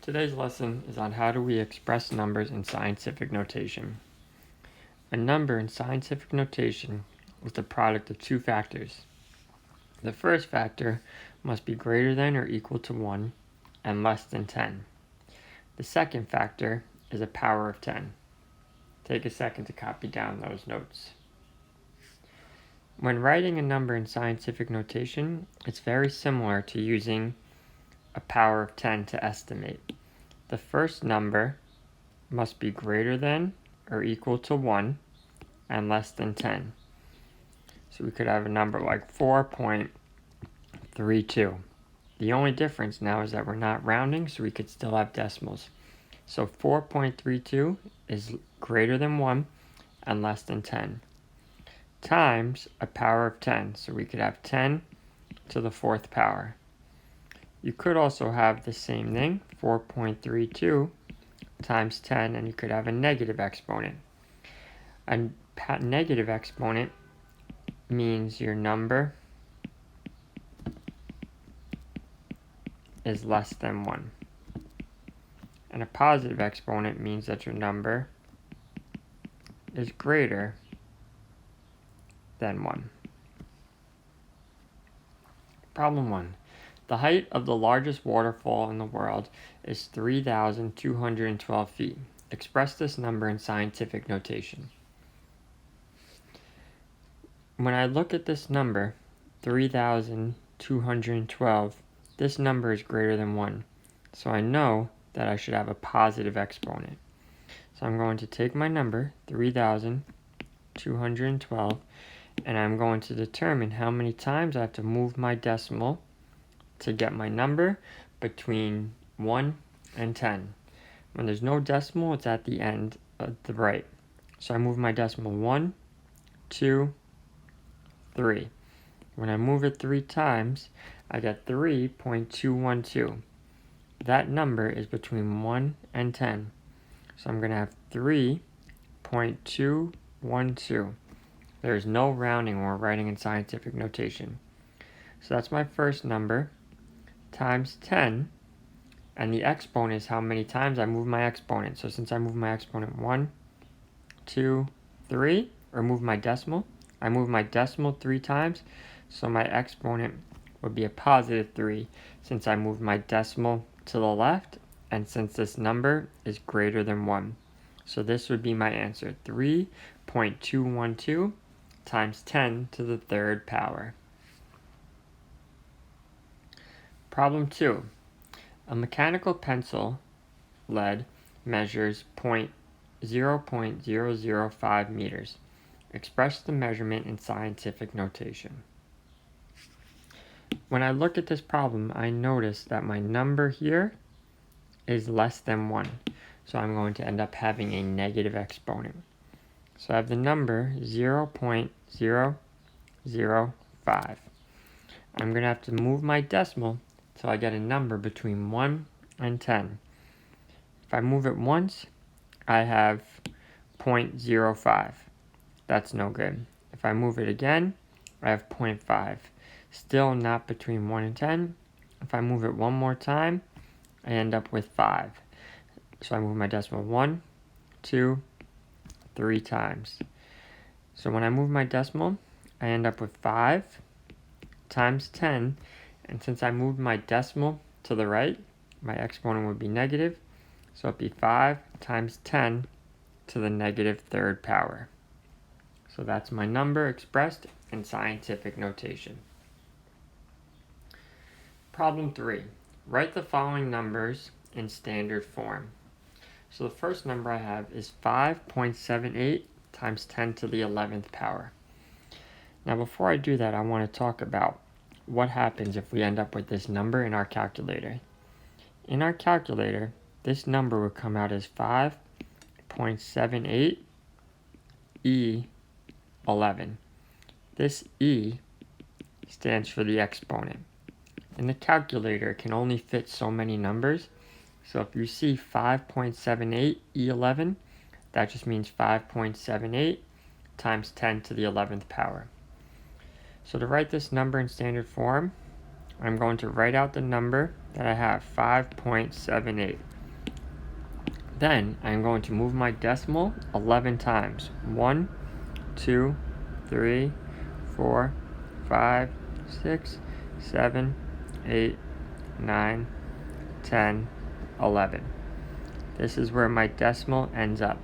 Today's lesson is on how do we express numbers in scientific notation. A number in scientific notation is the product of two factors. The first factor must be greater than or equal to 1 and less than 10. The second factor is a power of 10. Take a second to copy down those notes. When writing a number in scientific notation, it's very similar to using a power of 10 to estimate. The first number must be greater than or equal to 1 and less than 10. So we could have a number like 4.32. The only difference now is that we're not rounding, so we could still have decimals. So 4.32 is greater than 1 and less than 10, times a power of 10. So we could have 10 to the fourth power. You could also have the same thing, 4.32 times 10, and you could have a negative exponent. A negative exponent means your number is less than 1. And a positive exponent means that your number is greater than 1. Problem 1. The height of the largest waterfall in the world is 3,212 feet. Express this number in scientific notation. When I look at this number, 3,212, this number is greater than 1. So I know that I should have a positive exponent. So I'm going to take my number, 3,212, and I'm going to determine how many times I have to move my decimal to get my number between 1 and 10. When there's no decimal, it's at the end of the right. So I move my decimal 1, 2, 3. When I move it 3 times, I get 3.212. That number is between 1 and 10. So I'm going to have 3.212. There's no rounding when we're writing in scientific notation. So that's my first number times 10, and the exponent is how many times I move my exponent. So since I move my exponent 1, 2, 3, or move my decimal, I move my decimal 3 times, so my exponent would be a positive 3 since I moved my decimal to the left and since this number is greater than 1. So this would be my answer, 3.212 times 10 to the third power. Problem 2. A mechanical pencil lead measures 0.005 meters. Express the measurement in scientific notation. When I look at this problem, I notice that my number here is less than 1. So I'm going to end up having a negative exponent. So I have the number 0.005. I'm going to have to move my decimal till I get a number between 1 and 10. If I move it once, I have 0.05. That's no good. If I move it again, I have 0.5. Still not between 1 and 10. If I move it one more time, I end up with 5. So I move my decimal 1, 2, 3 times. So when I move my decimal, I end up with 5 times 10. And since I moved my decimal to the right, my exponent would be negative. So it'd be 5 times 10 to the negative third power. So that's my number expressed in scientific notation. Problem 3. Write the following numbers in standard form. So the first number I have is 5.78 times 10 to the 11th power. Now before I do that, I want to talk about what happens if we end up with this number in our calculator. In our calculator, this number would come out as 5.78 E11. This E stands for the exponent. In the calculator, it can only fit so many numbers. So if you see 5.78 E11, that just means 5.78 times 10 to the 11th power. So to write this number in standard form, I'm going to write out the number that I have, 5.78. Then I'm going to move my decimal 11 times. 1, 2, 3, 4, 5, 6, 7, 8, 9, 10, 11. This is where my decimal ends up.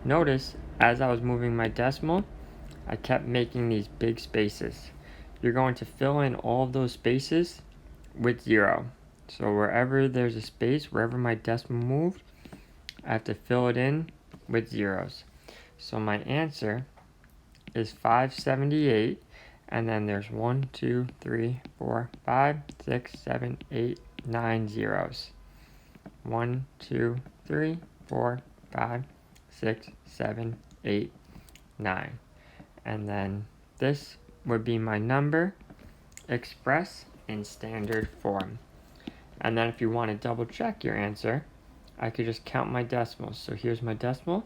Notice, as I was moving my decimal, I kept making these big spaces. You're going to fill in all of those spaces with 0. So wherever there's a space, wherever my decimal moved, I have to fill it in with zeros. So my answer is 578, and then there's 1, 2, 3, 4, 5, 6, 7, 8, 9 zeros. 1, 2, 3, 4, 5, 6, 7, 8, 9. And then this would be my number expressed in standard form. And then if you want to double check your answer, I could just count my decimals. So here's my decimal.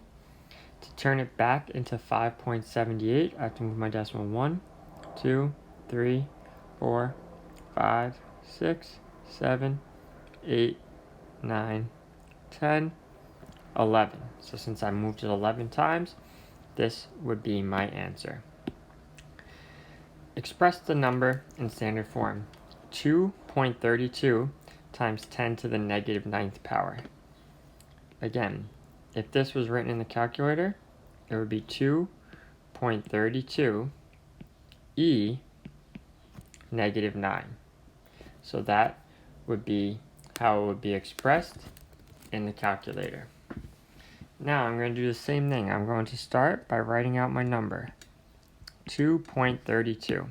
To turn it back into 5.78, I have to move my decimal 1, 2, 3, 4, 5, 6, 7, 8, 9, 10, 11. So since I moved it 11 times, this would be my answer. Express the number in standard form. 2.32 times 10 to the negative 9th power. Again, if this was written in the calculator, it would be 2.32 e negative 9. So that would be how it would be expressed in the calculator. Now I'm going to do the same thing. I'm going to start by writing out my number, 2.32.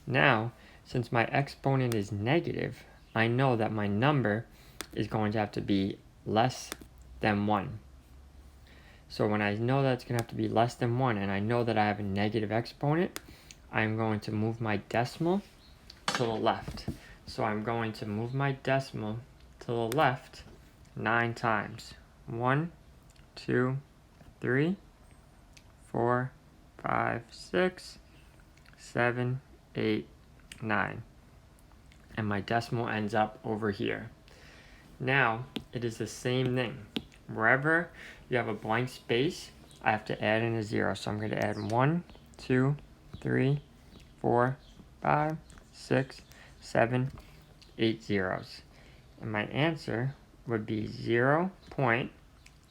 Now, since my exponent is negative, I know that my number is going to have to be less than 1. So when I know that it's going to have to be less than 1, and I know that I have a negative exponent, I'm going to move my decimal to the left. So I'm going to move my decimal to the left 9 times. 1, 2, 3, 4, 5, 6, 7, 8, 9. And my decimal ends up over here. Now, it is the same thing. Wherever you have a blank space, I have to add in a 0. So I'm going to add 1, 2, 3, 4, 5, 6, 7, 8 zeros. And my answer would be 0 point,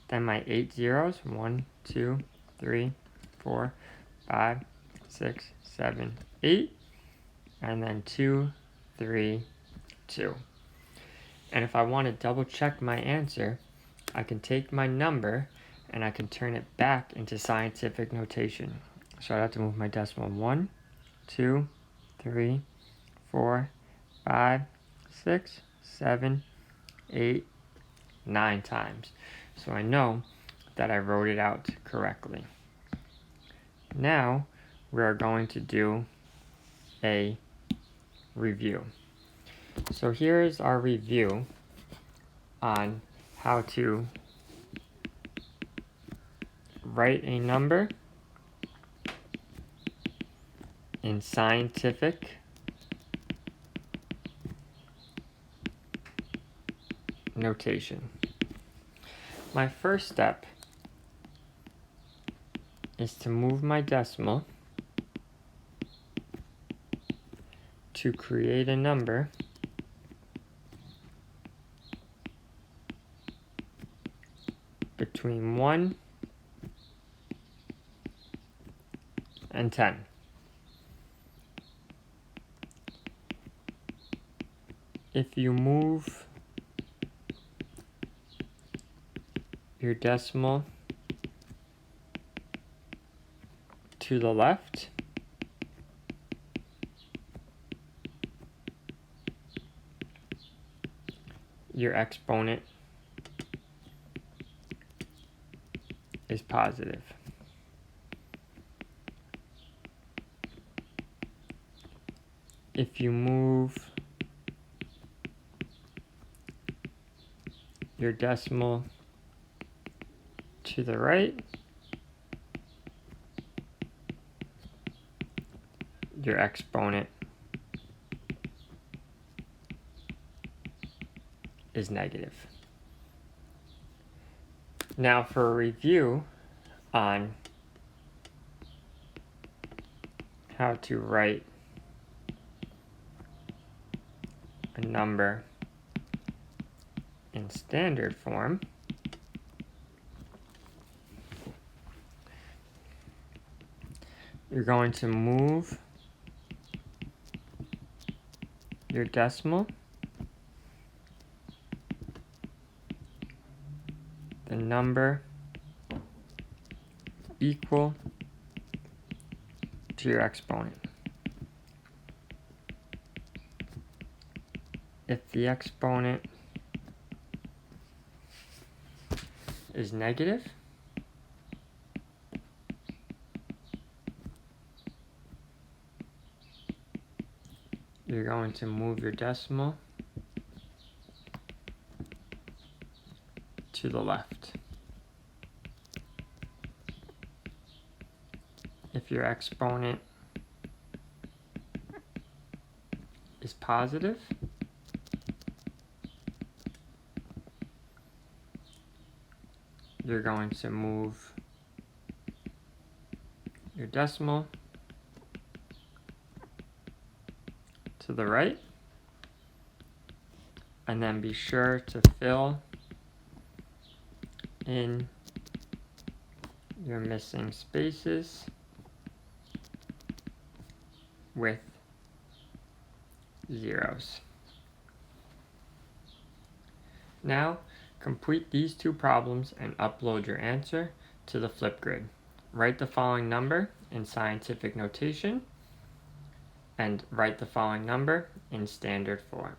then my 8 zeros, 1, 2, 3, 4, 5, 6, 7, 8, and then 2, 3, 2. And if I want to double check my answer, I can take my number and I can turn it back into scientific notation. So I'd have to move my decimal 1, 2, 3, 4, 5, 6, 7, 8, 9 times. So I know that I wrote it out correctly. Now we are going to do a review. So here's our review on how to write a number in scientific notation. My first step is to move my decimal to create a number between 1 and 10. If you move your decimal to the left, your exponent is positive. If you move your decimal to the right, your exponent is negative. Now for a review on how to write a number in standard form, you're going to move your decimal, the number equal to your exponent. If the exponent is negative, you're going to move your decimal to the left. If your exponent is positive, you're going to move your decimal to the right, and then be sure to fill in your missing spaces with zeros. Now, complete these two problems and upload your answer to the Flipgrid. Write the following number in scientific notation and write the following number in standard form.